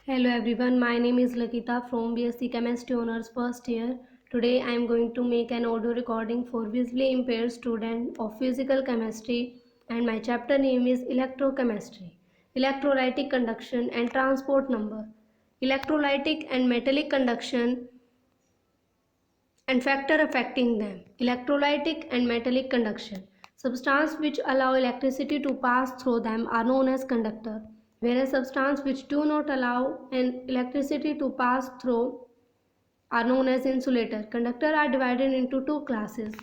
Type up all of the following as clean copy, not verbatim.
Hello everyone, my name is Lakita from BSc Chemistry Honors first year. Today I am going to make an audio recording for visually impaired student of physical chemistry, and my chapter name is electrochemistry, electrolytic conduction and transport number, electrolytic and metallic conduction and factor affecting them. Electrolytic and metallic conduction. Substances which allow electricity to pass through them are known as conductor, whereas substances which do not allow an electricity to pass through are known as insulator. Conductors are divided into two classes.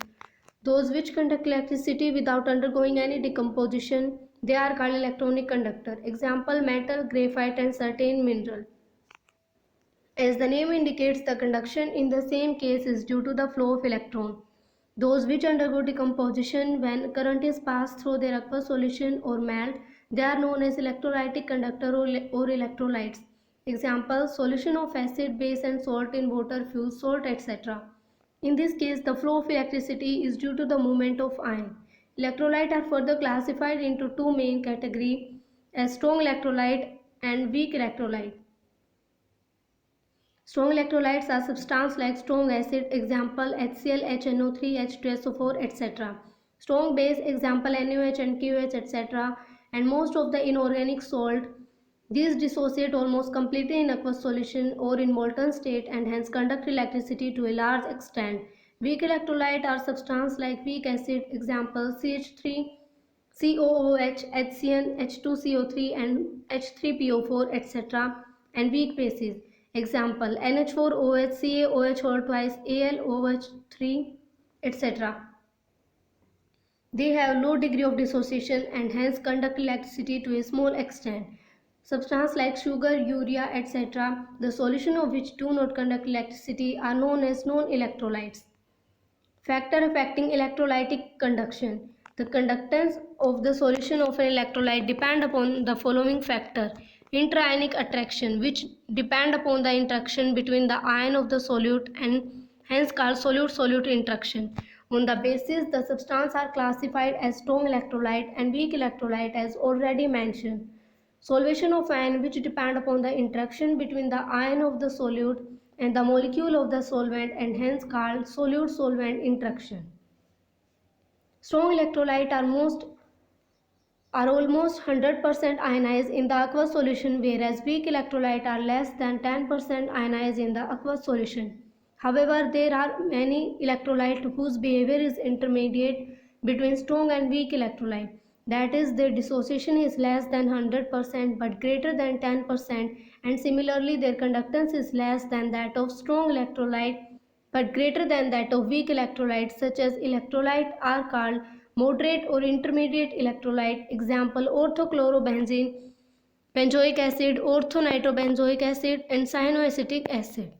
Those which conduct electricity without undergoing any decomposition, they are called electronic conductor. Example, metal, graphite and certain mineral. As the name indicates, the conduction in the same case is due to the flow of electron. Those which undergo decomposition when current is passed through their aqueous solution or melt, they are known as electrolytic conductor or electrolytes. Example, solution of acid, base and salt in water, fuse, salt, etc. In this case, the flow of electricity is due to the movement of ion. Electrolytes are further classified into two main categories as strong electrolyte and weak electrolyte. Strong electrolytes are substances like strong acid, example HCl, HNO3, H2SO4, etc. Strong base, example NaOH and KOH, etc. And most of the inorganic salt. These dissociate almost completely in aqueous solution or in molten state and hence conduct electricity to a large extent. Weak electrolyte are substances like weak acid, example CH3, COOH, HCN, H2CO3 and H3PO4, etc. and weak bases. Example NH4OH, CaOH whole twice, AlOH3, etc. They have low degree of dissociation and hence conduct electricity to a small extent. Substances like sugar, urea, etc., the solution of which do not conduct electricity are known as non-electrolytes. Factor affecting electrolytic conduction. The conductance of the solution of an electrolyte depend upon the following factor. Intrionic attraction, which depend upon the interaction between the ion of the solute and hence called solute-solute interaction. On the basis, the substances are classified as strong electrolyte and weak electrolyte as already mentioned. Solution of ion which depend upon the interaction between the ion of the solute and the molecule of the solvent and hence called solute-solvent interaction. Strong electrolytes are almost 100% ionized in the aqueous solution, whereas weak electrolytes are less than 10% ionized in the aqueous solution. However, there are many electrolytes whose behavior is intermediate between strong and weak electrolyte. That is, their dissociation is less than 100% but greater than 10%, and similarly their conductance is less than that of strong electrolyte but greater than that of weak electrolytes, such as electrolytes are called moderate or intermediate electrolyte. Example orthochlorobenzene, benzoic acid, orthonitrobenzoic acid and cyanoacetic acid.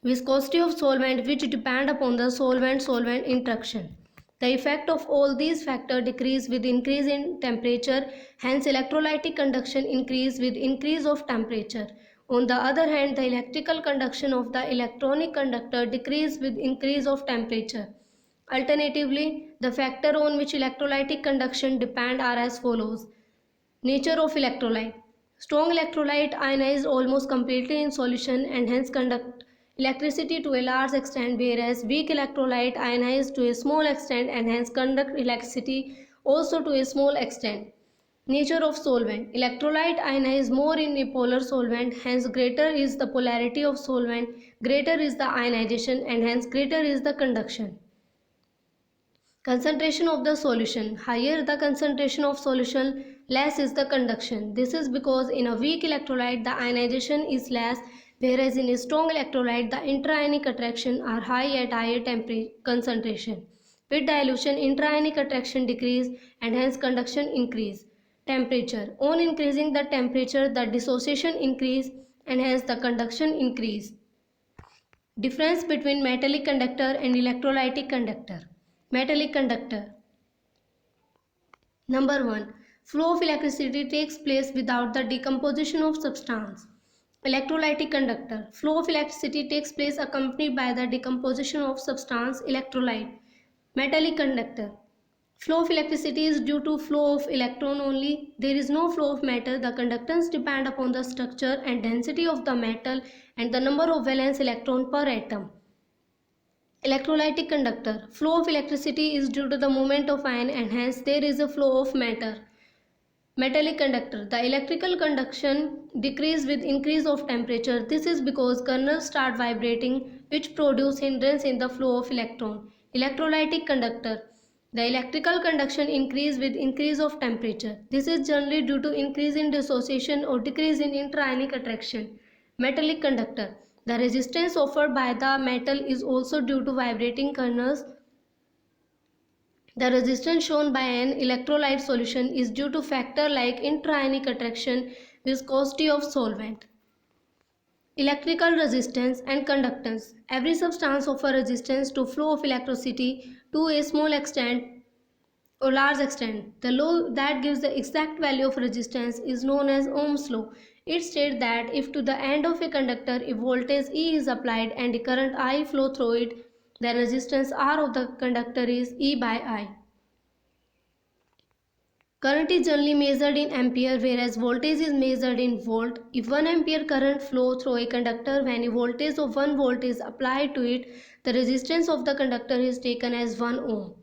Viscosity of solvent which depend upon the solvent-solvent interaction. The effect of all these factors decrease with increase in temperature, hence electrolytic conduction increase with increase of temperature. On the other hand, the electrical conduction of the electronic conductor decrease with increase of temperature. Alternatively, the factor on which electrolytic conduction depend are as follows. Nature of electrolyte. Strong electrolyte ionize almost completely in solution and hence conduct electricity to a large extent, whereas weak electrolyte ionize to a small extent and hence conduct electricity also to a small extent. Nature of solvent. Electrolyte ionize more in a polar solvent, hence greater is the polarity of solvent, greater is the ionization and hence greater is the conduction. Concentration of the solution. Higher the concentration of solution, less is the conduction. This is because in a weak electrolyte the ionization is less, whereas in a strong electrolyte the intrionic attraction are high at higher concentration. With dilution, intrionic attraction decrease and hence conduction increase. Temperature. On increasing the temperature, the dissociation increase and hence the conduction increase. Difference between metallic conductor and electrolytic conductor. Metallic conductor. Number 1. Flow of electricity takes place without the decomposition of substance. Electrolytic conductor. Flow of electricity takes place accompanied by the decomposition of substance, electrolyte. Metallic conductor. Flow of electricity is due to flow of electron only. There is no flow of matter. The conductance depend upon the structure and density of the metal and the number of valence electron per atom. Electrolytic conductor. Flow of electricity is due to the movement of ion and hence there is a flow of matter. Metallic conductor. The electrical conduction decreases with increase of temperature. This is because kernels start vibrating, which produce hindrance in the flow of electron. Electrolytic conductor. The electrical conduction increases with increase of temperature. This is generally due to increase in dissociation or decrease in intra-ionic attraction. Metallic conductor. The resistance offered by the metal is also due to vibrating kernels. The resistance shown by an electrolyte solution is due to factor like intra-ionic attraction, viscosity of solvent. Electrical resistance and conductance. Every substance offers resistance to flow of electricity to a small extent or large extent. The law that gives the exact value of resistance is known as Ohm's law. It states that if to the end of a conductor a voltage E is applied and a current I flow through it, then resistance R of the conductor is E by I. Current is generally measured in ampere whereas voltage is measured in volt. If 1 ampere current flows through a conductor when a voltage of 1 volt is applied to it, the resistance of the conductor is taken as 1 ohm.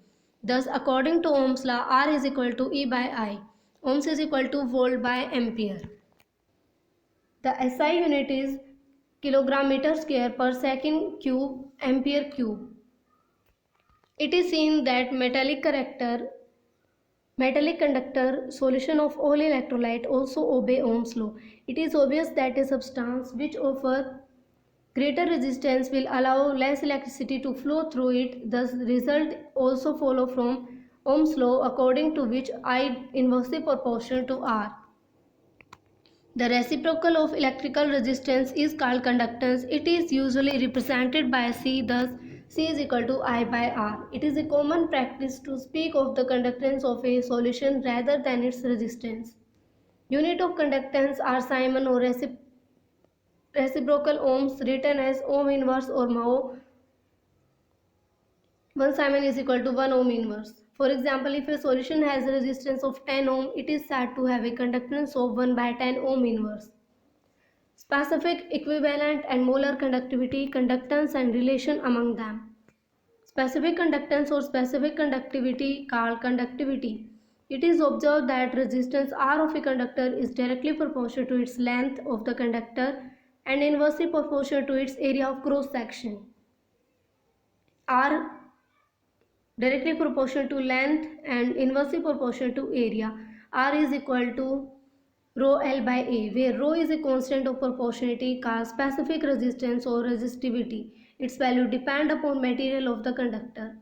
Thus, according to Ohm's law, R is equal to E by I. Ohms is equal to volt by ampere. The SI unit is kilogram meter square per second cube ampere cube. It is seen that metallic conductor solution of all electrolyte also obey Ohm's law. It is obvious that a substance which offers greater resistance will allow less electricity to flow through it. Thus, result also follow from Ohm's law, according to which I inversely proportional to R. The reciprocal of electrical resistance is called conductance. It is usually represented by C, thus C is equal to I by R. It is a common practice to speak of the conductance of a solution rather than its resistance. Unit of conductance are Simon or reciprocal ohms, written as ohm inverse or mho. 1 Simon is equal to 1 ohm inverse. For example, if a solution has a resistance of 10 ohm, it is said to have a conductance of 1 by 10 ohm inverse. Specific, equivalent and molar conductivity, conductance and relation among them. Specific conductance or specific conductivity called conductivity. It is observed that resistance R of a conductor is directly proportional to its length of the conductor and inversely proportional to its area of cross section. R directly proportional to length and inversely proportional to area. R is equal to rho L by A, where rho is a constant of proportionality called specific resistance or resistivity. Its value depends upon material of the conductor.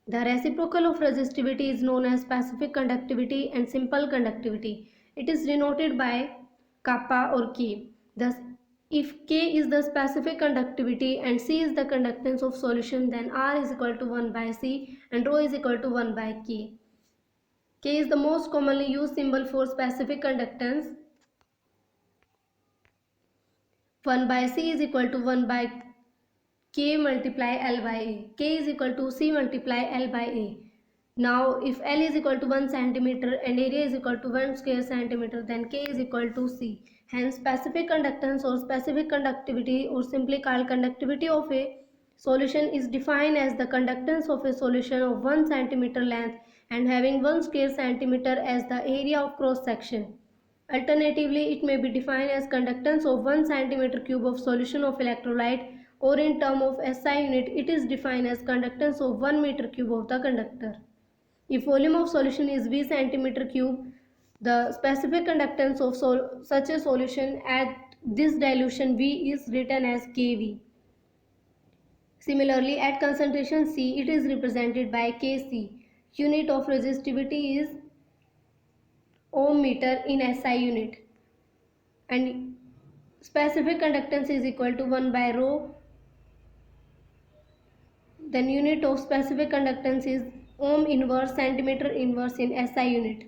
The reciprocal of resistivity is known as specific conductivity and simple conductivity. It is denoted by kappa or K. Thus, if K is the specific conductivity and C is the conductance of solution, then R is equal to 1 by C and rho is equal to 1 by K. K is the most commonly used symbol for specific conductance. 1 by C is equal to 1 by K multiply L by A. K is equal to C multiply L by A. Now, if L is equal to 1 centimeter and area is equal to 1 square centimeter, then K is equal to C. Hence, specific conductance or specific conductivity, or simply called conductivity of a solution, is defined as the conductance of a solution of 1 centimeter length and having 1 square centimeter as the area of cross section. Alternatively, it may be defined as conductance of 1 centimeter cube of solution of electrolyte, or in term of SI unit, it is defined as conductance of 1 meter cube of the conductor. If volume of solution is V centimeter cube, the specific conductance of such a solution at this dilution V is written as kV. Similarly, at concentration C, it is represented by Kc. Unit of resistivity is ohm meter in SI unit, and specific conductance is equal to 1 by rho. Then unit of specific conductance is ohm inverse centimeter inverse in SI unit.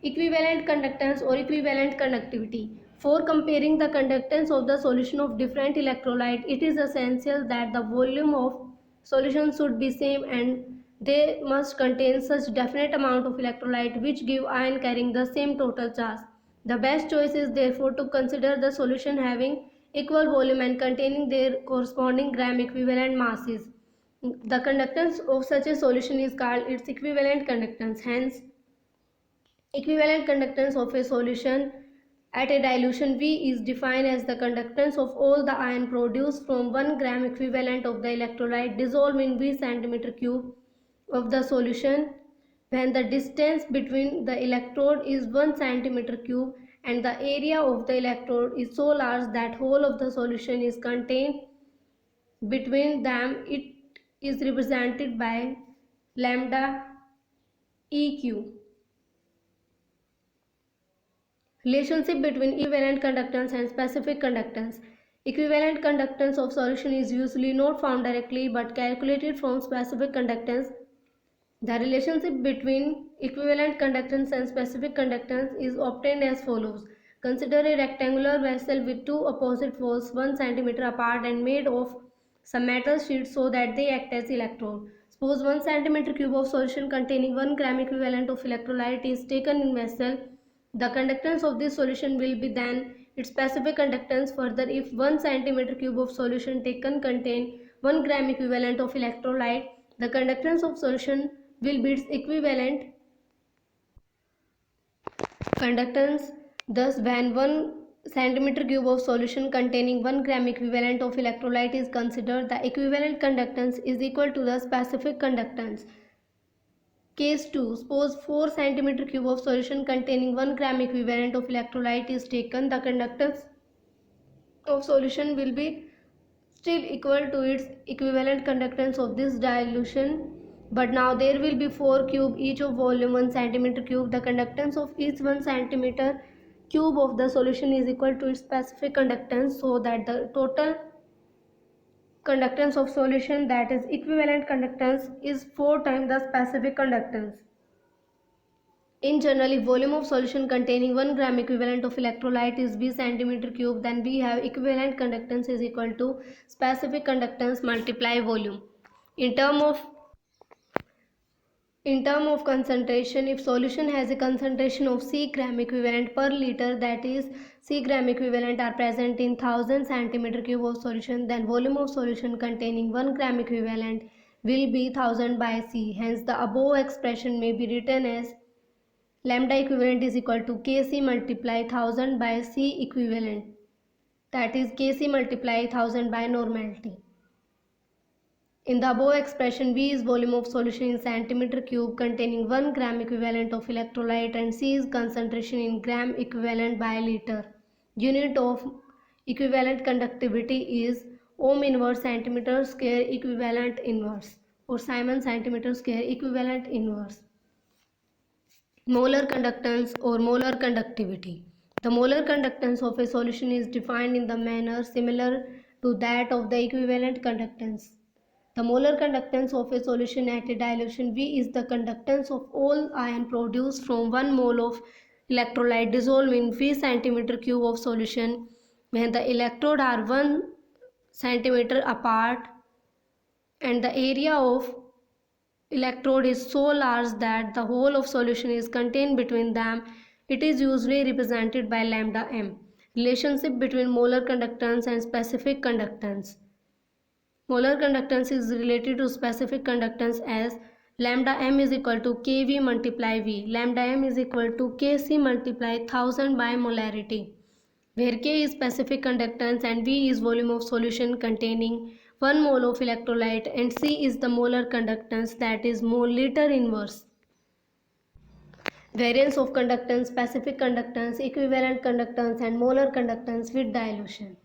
Equivalent conductance or equivalent conductivity. For comparing the conductance of the solution of different electrolyte, it is essential that the volume of solution should be same and They must contain such definite amount of electrolyte which give ion carrying the same total charge. The best choice is therefore to consider the solution having equal volume and containing their corresponding gram equivalent masses. The conductance of such a solution is called its equivalent conductance. Hence, equivalent conductance of a solution at a dilution V is defined as the conductance of all the ion produced from 1 gram equivalent of the electrolyte dissolved in V centimeter cube of the solution when the distance between the electrode is 1 centimeter cube and the area of the electrode is so large that whole of the solution is contained between them. It is represented by lambda EQ. Relationship between equivalent conductance and specific conductance. Equivalent conductance of solution is usually not found directly but calculated from specific conductance. The relationship between equivalent conductance and specific conductance is obtained as follows. Consider a rectangular vessel with two opposite walls 1 centimeter apart and made of some metal sheets so that they act as electrode. Suppose 1 centimeter cube of solution containing 1 gram equivalent of electrolyte is taken in vessel. The conductance of this solution will be then its specific conductance. Further, if 1 centimeter cube of solution taken contain 1 gram equivalent of electrolyte, the conductance of solution will be its equivalent conductance. Thus, when 1 centimeter cube of solution containing 1 gram equivalent of electrolyte is considered, the equivalent conductance is equal to the specific conductance. Case 2. Suppose 4 centimeter cube of solution containing 1 gram equivalent of electrolyte is taken. The conductance of solution will be still equal to its equivalent conductance of this dilution, but now there will be 4 cube each of volume 1 centimeter cube. The conductance of each 1 centimeter cube of the solution is equal to its specific conductance, so that the total conductance of solution, that is equivalent conductance, is 4 times the specific conductance. In general, if volume of solution containing 1 gram equivalent of electrolyte is V centimeter cube, then we have equivalent conductance is equal to specific conductance multiply volume. In term of concentration, if solution has a concentration of C gram equivalent per liter, that is C gram equivalent are present in 1000 centimeter cube of solution, then volume of solution containing 1 gram equivalent will be 1000 by C. Hence, the above expression may be written as lambda equivalent is equal to Kc multiply 1000 by C equivalent, that is Kc multiply 1000 by normality. In the above expression, V is volume of solution in centimeter cube containing 1 gram equivalent of electrolyte and C is concentration in gram equivalent by liter. Unit of equivalent conductivity is ohm inverse centimeter square equivalent inverse or Simon centimeter square equivalent inverse. Molar conductance or molar conductivity. The molar conductance of a solution is defined in the manner similar to that of the equivalent conductance. The molar conductance of a solution at a dilution V is the conductance of all ion produced from 1 mole of electrolyte dissolved in V centimeter cube of solution when the electrode are 1 centimeter apart and the area of electrode is so large that the whole of solution is contained between them. It is usually represented by lambda m. Relationship between molar conductance and specific conductance. Molar conductance is related to specific conductance as lambda m is equal to Kv multiply V. Lambda m is equal to Kc multiply 1000 by molarity, where K is specific conductance and V is volume of solution containing 1 mole of electrolyte and C is the molar conductance, that is mole liter inverse. Variance of conductance, specific conductance, equivalent conductance and molar conductance with dilution.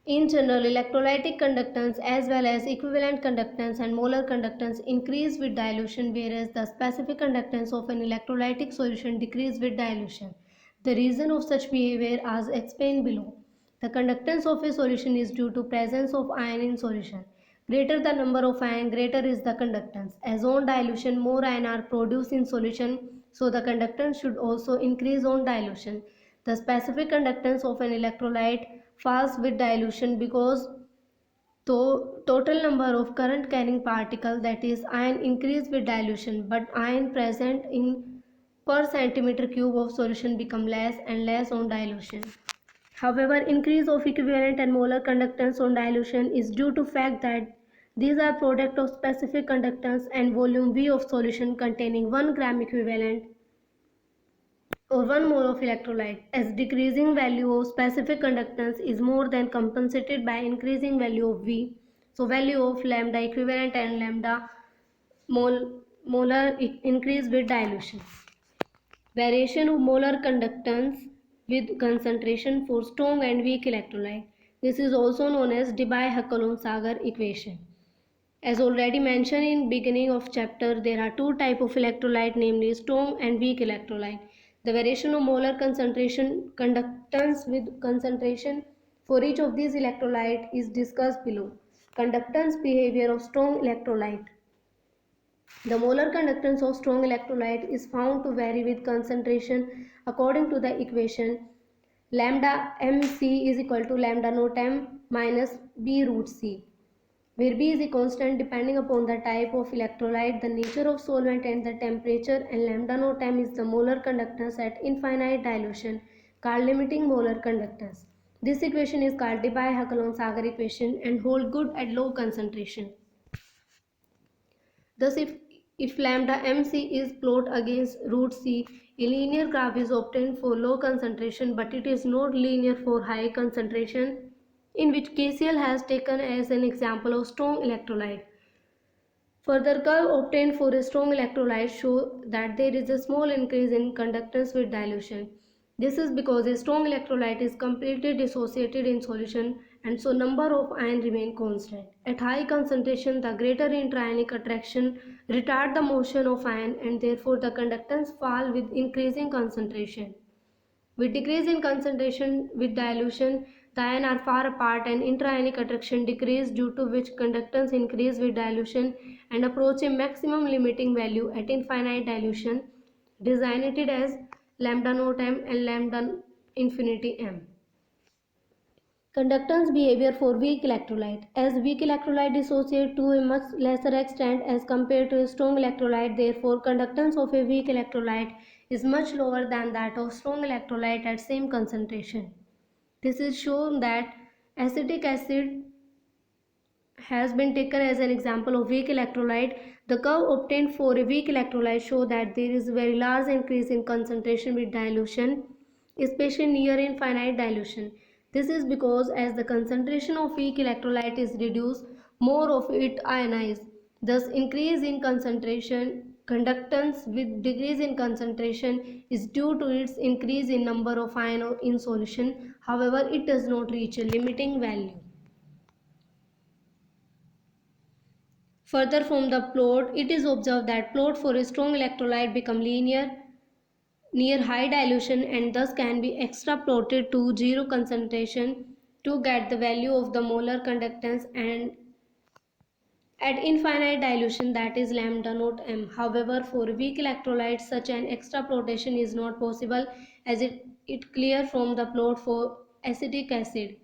In general, electrolytic conductance as well as equivalent conductance and molar conductance increase with dilution, whereas the specific conductance of an electrolytic solution decrease with dilution. The reason of such behavior as explained below. The conductance of a solution is due to presence of ion in solution. Greater the number of ion, greater is the conductance. As on dilution, more ion are produced in solution, so the conductance should also increase on dilution. The specific conductance of an electrolyte falls with dilution because So total number of current carrying particle, that is ion, increase with dilution, but ion present in per centimeter cube of solution become less and less on dilution. However, increase of equivalent and molar conductance on dilution is due to fact that these are product of specific conductance and volume V of solution containing 1 gram equivalent or 1 mole of electrolyte, as decreasing value of specific conductance is more than compensated by increasing value of V. So value of lambda equivalent and lambda molar increase with dilution. Variation of molar conductance with concentration for strong and weak electrolyte. This is also known as Debye-Heckelon-Sagar equation. As already mentioned in beginning of chapter, there are two types of electrolyte, namely strong and weak electrolyte. The variation of molar concentration, conductance with concentration for each of these electrolyte is discussed below. Conductance behavior of strong electrolyte. The molar conductance of strong electrolyte is found to vary with concentration according to the equation lambda mc is equal to lambda naught m minus b root c, where B is a constant depending upon the type of electrolyte, the nature of solvent and the temperature, and lambda naught m is the molar conductance at infinite dilution called limiting molar conductance. This equation is called Debye-Heckelon-Sagar equation and hold good at low concentration. Thus, if lambda mc is plot against root c, a linear graph is obtained for low concentration, but it is not linear for high concentration, in which KCl has taken as an example of strong electrolyte. Further, curve obtained for a strong electrolyte show that there is a small increase in conductance with dilution. This is because a strong electrolyte is completely dissociated in solution and so number of ions remain constant. At high concentration, the greater intrionic attraction retard the motion of ion and therefore the conductance fall with increasing concentration. With decrease in concentration with dilution, the ions are far apart and intrionic attraction decrease, due to which conductance increase with dilution and approach a maximum limiting value at infinite dilution, designated as lambda naught m and lambda infinity m. Conductance behavior for weak electrolyte. As weak electrolyte dissociate to a much lesser extent as compared to a strong electrolyte, therefore conductance of a weak electrolyte is much lower than that of strong electrolyte at same concentration. This is shown that acetic acid has been taken as an example of weak electrolyte. The curve obtained for a weak electrolyte show that there is a very large increase in concentration with dilution, especially near infinite dilution. This is because as the concentration of weak electrolyte is reduced, more of it ionizes. Thus, increase in concentration conductance with decrease in concentration is due to its increase in number of ions in solution. However, it does not reach a limiting value. Further, from the plot, it is observed that plot for a strong electrolyte become linear near high dilution and thus can be extrapolated to zero concentration to get the value of the molar conductance and at infinite dilution, that is lambda naught m. However, for weak electrolytes such an extrapolation is not possible, as it clear from the plot for acetic acid.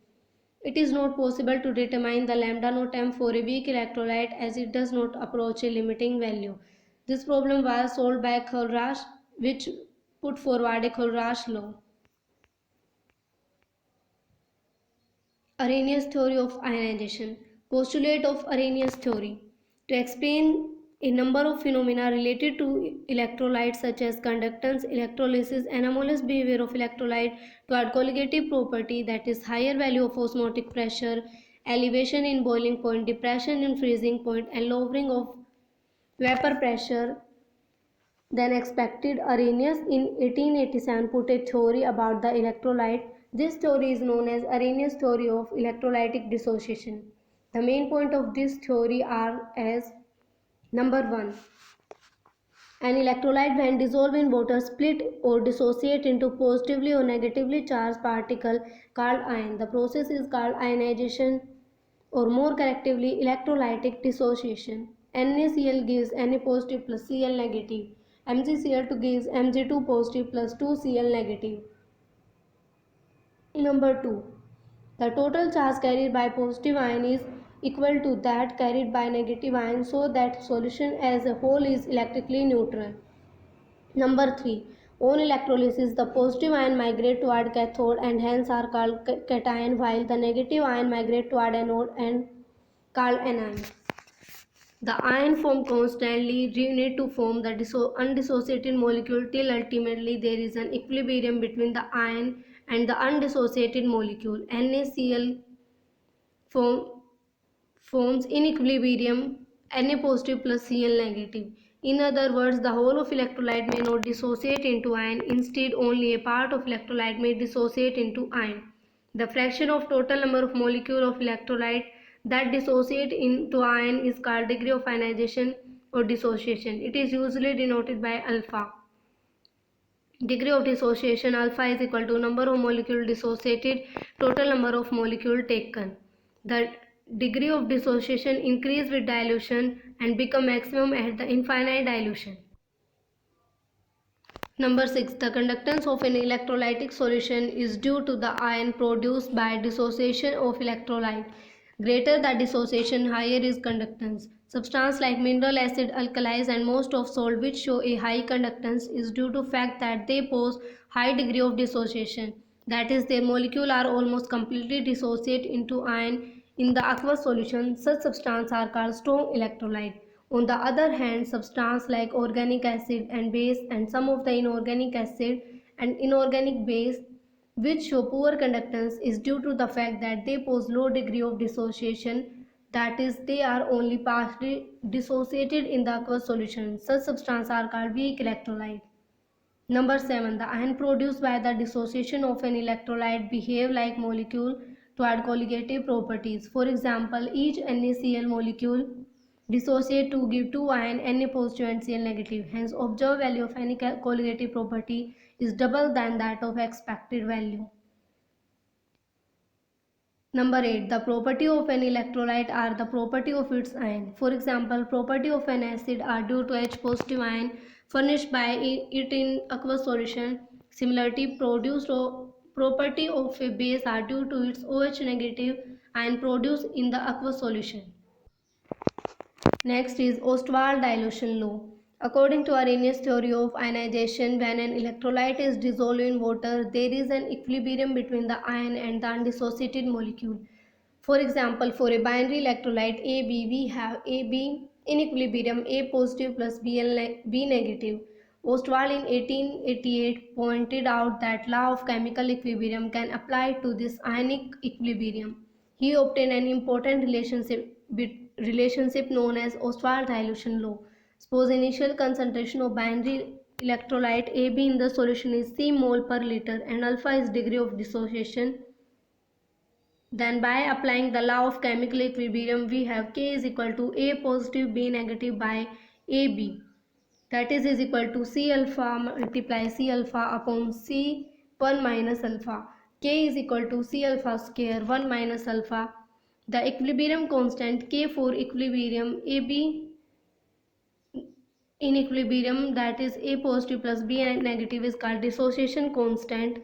It is not possible to determine the lambda naught m for a weak electrolyte as it does not approach a limiting value. This problem was solved by Kohlraasch, which put forward a Kohlraasch law. Arrhenius theory of ionization. Postulate of Arrhenius theory. To explain a number of phenomena related to electrolytes such as conductance, electrolysis, anomalous behavior of electrolyte toward colligative property, that is higher value of osmotic pressure, elevation in boiling point, depression in freezing point, and lowering of vapor pressure than expected. Arrhenius in 1887 put a theory about the electrolyte. This theory is known as Arrhenius theory of electrolytic dissociation. The main point of this theory are as number 1. An electrolyte when dissolved in water split or dissociate into positively or negatively charged particle called ion. The process is called ionization or more correctly electrolytic dissociation. NaCl gives Na positive plus Cl negative. MgCl2 gives Mg2 positive plus 2Cl negative. Number 2. The total charge carried by positive ion is equal to that carried by negative ion, so that solution as a whole is electrically neutral. Number 3. On electrolysis, the positive ion migrate toward cathode and hence are called cation, while the negative ion migrate toward anode and called anion. The ion form constantly reunite to form the undissociated molecule till ultimately there is an equilibrium between the ion and the undissociated molecule. NaCl forms in equilibrium Na positive plus Cl negative. In other words, the whole of electrolyte may not dissociate into ion. Instead, only a part of electrolyte may dissociate into ion. The fraction of total number of molecules of electrolyte that dissociate into ion is called degree of ionization or dissociation. It is usually denoted by alpha. Degree of dissociation alpha is equal to number of molecules dissociated, total number of molecules taken. The degree of dissociation increase with dilution and become maximum at the infinite dilution. Number 6. The conductance of an electrolytic solution is due to the ion produced by dissociation of electrolyte. Greater the dissociation, higher is conductance. Substance like mineral acid, alkalis and most of salt which show a high conductance is due to fact that they pose high degree of dissociation. That is, their molecules are almost completely dissociate into ion in the aqueous solution. Such substances are called strong electrolyte. On the other hand, substances like organic acid and base and some of the inorganic acid and inorganic base which show poor conductance is due to the fact that they pose low degree of dissociation, that is, they are only partially dissociated in the aqueous solution. Such substances are called weak electrolyte. Number 7. The ion produced by the dissociation of an electrolyte behave like molecule toward colligative properties. For example, each NaCl molecule dissociate to give two ion Na positive and Cl negative. Hence, observed value of any colligative property is double than that of expected value. Number 8. The property of an electrolyte are the property of its ion. For example, property of an acid are due to H positive ion furnished by it in aqueous solution. Similarly, property of a base are due to its OH negative ion produced in the aqueous solution. Next is Ostwald dilution law. According to Arrhenius theory of ionization, when an electrolyte is dissolved in water, there is an equilibrium between the ion and the undissociated molecule. For example, for a binary electrolyte AB, we have AB in equilibrium A positive plus B negative. Ostwald in 1888 pointed out that law of chemical equilibrium can apply to this ionic equilibrium. He obtained an important relationship known as Ostwald dilution law. Suppose initial concentration of binary electrolyte AB in the solution is C mole per liter and alpha is degree of dissociation. Then by applying the law of chemical equilibrium, we have K is equal to A positive B negative by AB. That is equal to C alpha multiply C alpha upon C 1 minus alpha. K is equal to C alpha square 1 minus alpha. The equilibrium constant K for equilibrium AB in equilibrium, that is A positive plus B negative, is called dissociation constant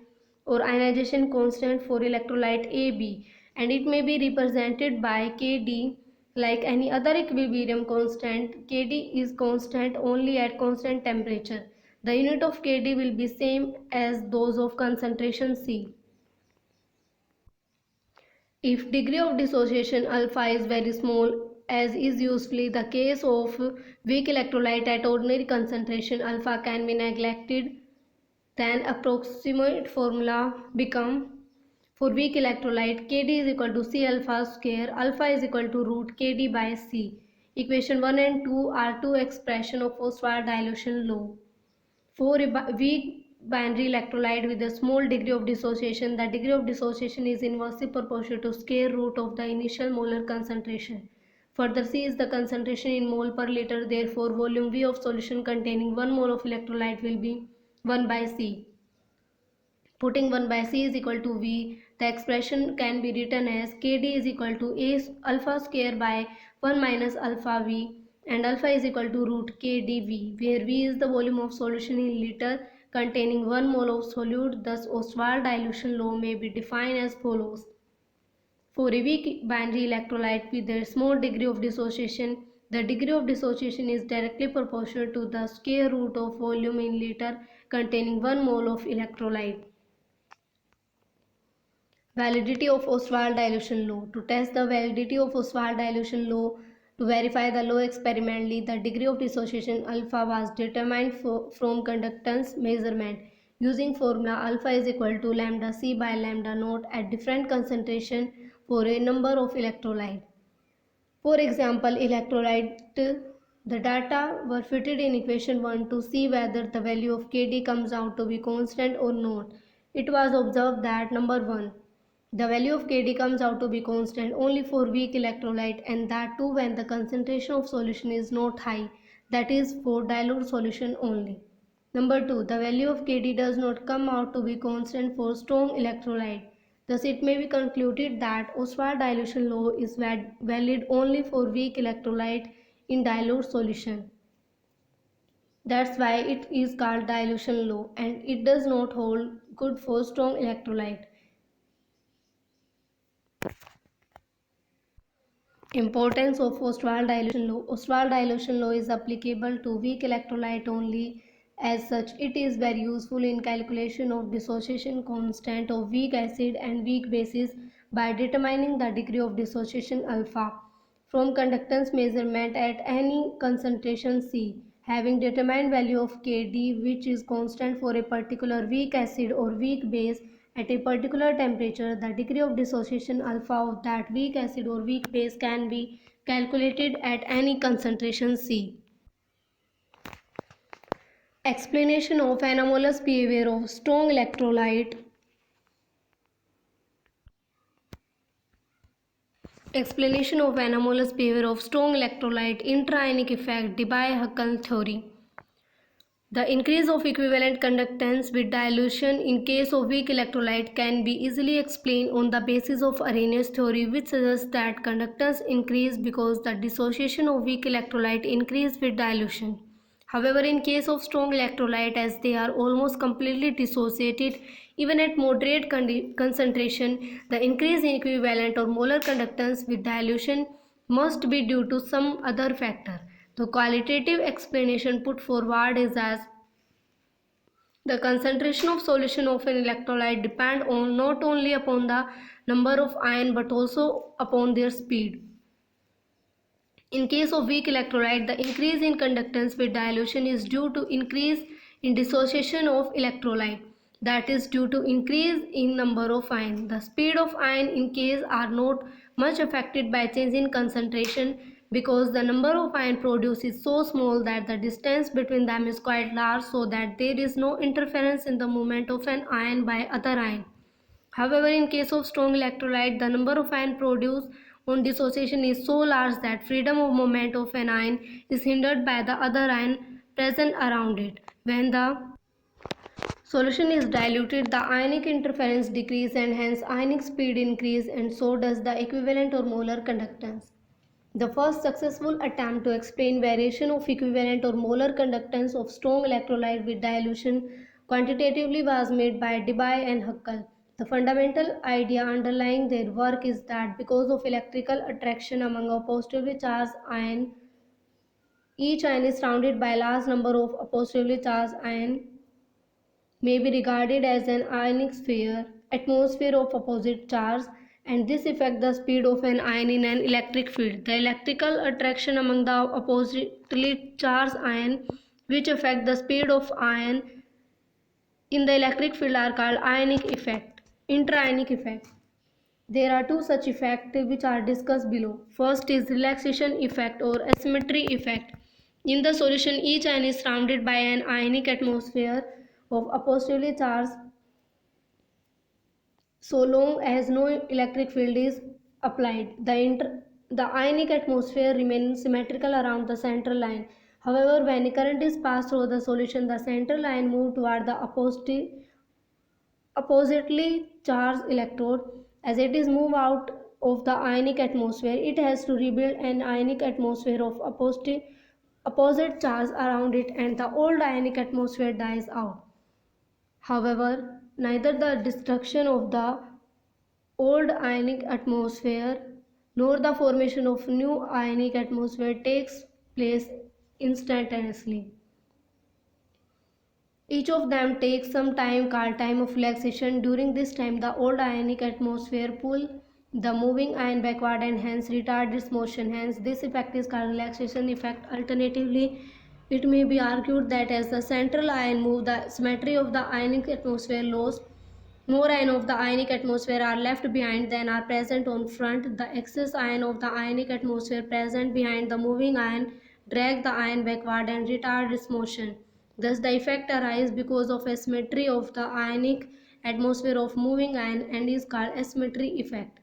or ionization constant for electrolyte AB, and it may be represented by Kd. Like any other equilibrium constant, Kd is constant only at constant temperature. The unit of Kd will be same as those of concentration C. If degree of dissociation alpha is very small, as is usually the case of weak electrolyte at ordinary concentration, alpha can be neglected. Then approximate formula become for weak electrolyte Kd is equal to C alpha square, alpha is equal to root Kd by C. Equation 1 and 2 are two expressions of Ostwald dilution law. For a weak binary electrolyte with a small degree of dissociation, the degree of dissociation is inversely proportional to square root of the initial molar concentration. Further, C is the concentration in mole per liter, therefore volume V of solution containing 1 mole of electrolyte will be 1 by C. Putting 1 by C is equal to V, the expression can be written as Kd is equal to A alpha square by 1 minus alpha V, and alpha is equal to root Kdv, where V is the volume of solution in liter containing 1 mole of solute. Thus, Ostwald dilution law may be defined as follows. For a weak binary electrolyte with a small degree of dissociation, the degree of dissociation is directly proportional to the square root of volume in liter containing 1 mole of electrolyte. Validity of Ostwald dilution law. To test the validity of Ostwald dilution law, to verify the law experimentally, the degree of dissociation alpha was determined from conductance measurement using formula alpha is equal to lambda c by lambda naught at different concentration for a number of electrolyte. For example, electrolyte, the data were fitted in equation 1 to see whether the value of Kd comes out to be constant or not. It was observed that number 1, the value of Kd comes out to be constant only for weak electrolyte, and that too when the concentration of solution is not high, that is for dilute solution only. Number 2, the value of Kd does not come out to be constant for strong electrolyte. Thus it may be concluded that Ostwald dilution law is valid only for weak electrolyte in dilute solution. That's why it is called dilution law, and it does not hold good for strong electrolyte. Importance of Ostwald dilution law. Ostwald dilution law is applicable to weak electrolyte only. As such, it is very useful in calculation of dissociation constant of weak acid and weak bases by determining the degree of dissociation alpha from conductance measurement at any concentration C. Having determined value of Kd, which is constant for a particular weak acid or weak base at a particular temperature, the degree of dissociation alpha of that weak acid or weak base can be calculated at any concentration C. Explanation of anomalous behavior of strong electrolyte. Explanation of anomalous behavior of strong electrolyte intra-ionic effect, Debye-Huckel theory. The increase of equivalent conductance with dilution in case of weak electrolyte can be easily explained on the basis of Arrhenius theory, which suggests that conductance increase because the dissociation of weak electrolyte increase with dilution. However, in case of strong electrolyte, as they are almost completely dissociated, even at moderate concentration, the increase in equivalent or molar conductance with dilution must be due to some other factor. The qualitative explanation put forward is as the concentration of solution of an electrolyte depend on not only upon the number of ion but also upon their speed. In case of weak electrolyte, the increase in conductance with dilution is due to increase in dissociation of electrolyte, that is due to increase in number of ion. The speed of ion in case are not much affected by change in concentration because the number of ion produced is so small that the distance between them is quite large, so that there is no interference in the movement of an ion by other ion. However, in case of strong electrolyte, the number of ion produced on dissociation is so large that freedom of movement of an ion is hindered by the other ion present around it. When the solution is diluted, the ionic interference decreases and hence ionic speed increases, and so does the equivalent or molar conductance. The first successful attempt to explain variation of equivalent or molar conductance of strong electrolyte with dilution quantitatively was made by Debye and Huckel. The fundamental idea underlying their work is that because of electrical attraction among a positively charged ion, each ion is surrounded by a large number of positively charged ions may be regarded as an ionic atmosphere of opposite charge, and this affects the speed of an ion in an electric field. The electrical attraction among the oppositely charged ion which affect the speed of ion in the electric field are called ionic effect, intra-ionic effect. There are two such effects which are discussed below. First is relaxation effect or asymmetry effect. In the solution, each ion is surrounded by an ionic atmosphere of a positively charged so long as no electric field is applied. The ionic atmosphere remains symmetrical around the central line. However, when a current is passed through the solution, the central line moves toward the oppositely charged electrode. As it is moved out of the ionic atmosphere, it has to rebuild an ionic atmosphere of opposite charge around it, and the old ionic atmosphere dies out. However, neither the destruction of the old ionic atmosphere, nor the formation of new ionic atmosphere takes place instantaneously. Each of them takes some time called time of relaxation. During this time, the old ionic atmosphere pull the moving ion backward and hence retard its motion. Hence, this effect is called relaxation effect. Alternatively, it may be argued that as the central ion move, the symmetry of the ionic atmosphere lost. More ions of the ionic atmosphere are left behind than are present on front. The excess ion of the ionic atmosphere present behind the moving ion drag the ion backward and retard its motion. Thus the effect arises because of asymmetry of the ionic atmosphere of moving ion and is called asymmetry effect.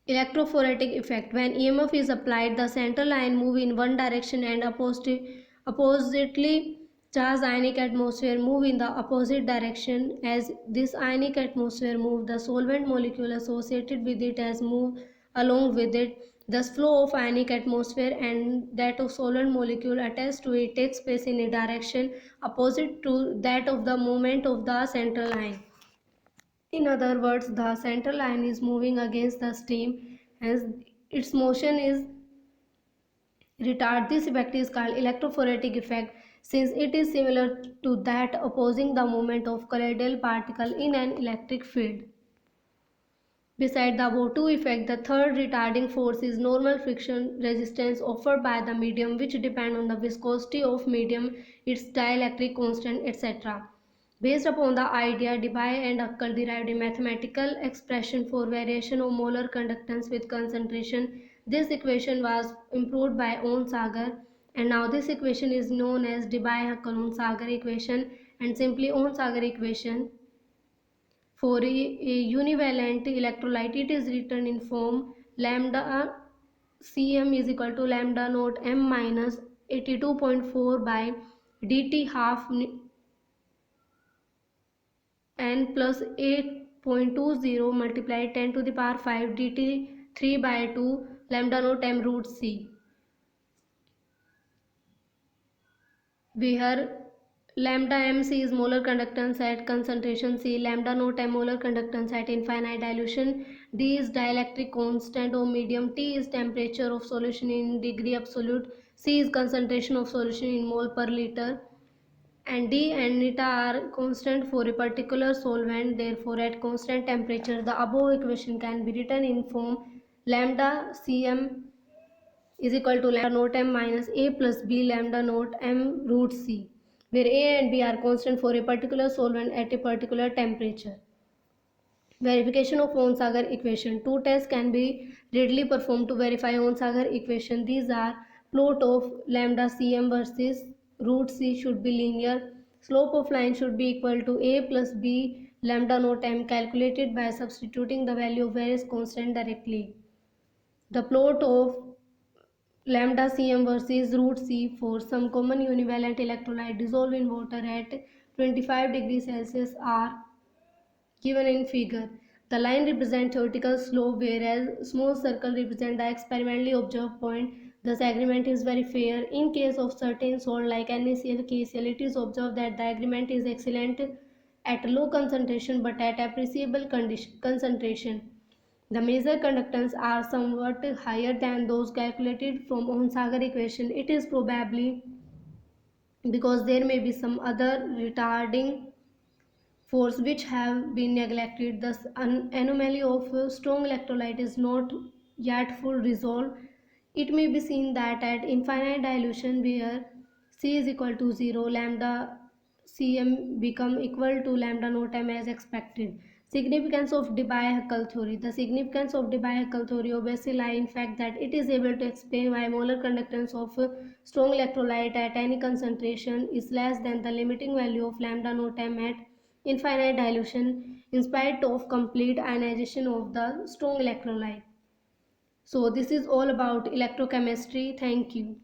Electrophoretic effect. When EMF is applied, the central ion move in one direction and oppositely charged ionic atmosphere move in the opposite direction. As this ionic atmosphere move, the solvent molecule associated with it has moved along with it. Thus flow of ionic atmosphere and that of solvent molecule attached to it takes place in a direction opposite to that of the movement of the central ion. In other words, the central line is moving against the stream as its motion is retarded. This effect is called electrophoretic effect since it is similar to that opposing the movement of colloidal particle in an electric field. Beside the above two effects, the third retarding force is normal friction resistance offered by the medium, which depend on the viscosity of medium, its dielectric constant, etc. Based upon the idea, Debye and Uckel derived a mathematical expression for variation of molar conductance with concentration. This equation was improved by Onsager, and now this equation is known as Debye-Uckel-Onsager equation and simply Onsager equation. For a univalent electrolyte, it is written in form lambda Cm is equal to lambda naught m minus 82.4 by dt half n plus 8.20 multiplied 10 to the power 5 dt 3 by 2 lambda naught m root c, where lambda mc is molar conductance at concentration c, lambda naught m molar conductance at infinite dilution, d is dielectric constant of medium, T is temperature of solution in degree absolute, C is concentration of solution in mole per liter, and D and neta are constant for a particular solvent. Therefore, at constant temperature, the above equation can be written in form lambda Cm is equal to lambda naught m minus A plus B lambda naught m root C, where A and B are constant for a particular solvent at a particular temperature. Verification of Onsager equation. Two tests can be readily performed to verify Onsager equation. These are plot of lambda Cm versus root C should be linear. Slope of line should be equal to A plus B lambda naught m calculated by substituting the value of various constant directly. The plot of lambda Cm versus root C for some common univalent electrolyte dissolved in water at 25 degrees Celsius are given in figure. The line represents theoretical slope whereas small circle represent the experimentally observed point. Thus agreement is very fair. In case of certain salt like NaCl, KCl, it is observed that the agreement is excellent at low concentration but at appreciable concentration. The major conductance are somewhat higher than those calculated from Onsager equation. It is probably because there may be some other retarding force which have been neglected. Thus, an anomaly of strong electrolyte is not yet full resolved. It may be seen that at infinite dilution where C is equal to 0, lambda Cm become equal to lambda naught m as expected. Significance of Debye-Huckel theory. The significance of Debye-Huckel theory obviously lies in fact that it is able to explain why molar conductance of strong electrolyte at any concentration is less than the limiting value of lambda naught m at infinite dilution in spite of complete ionization of the strong electrolyte. So this is all about electrochemistry. Thank you.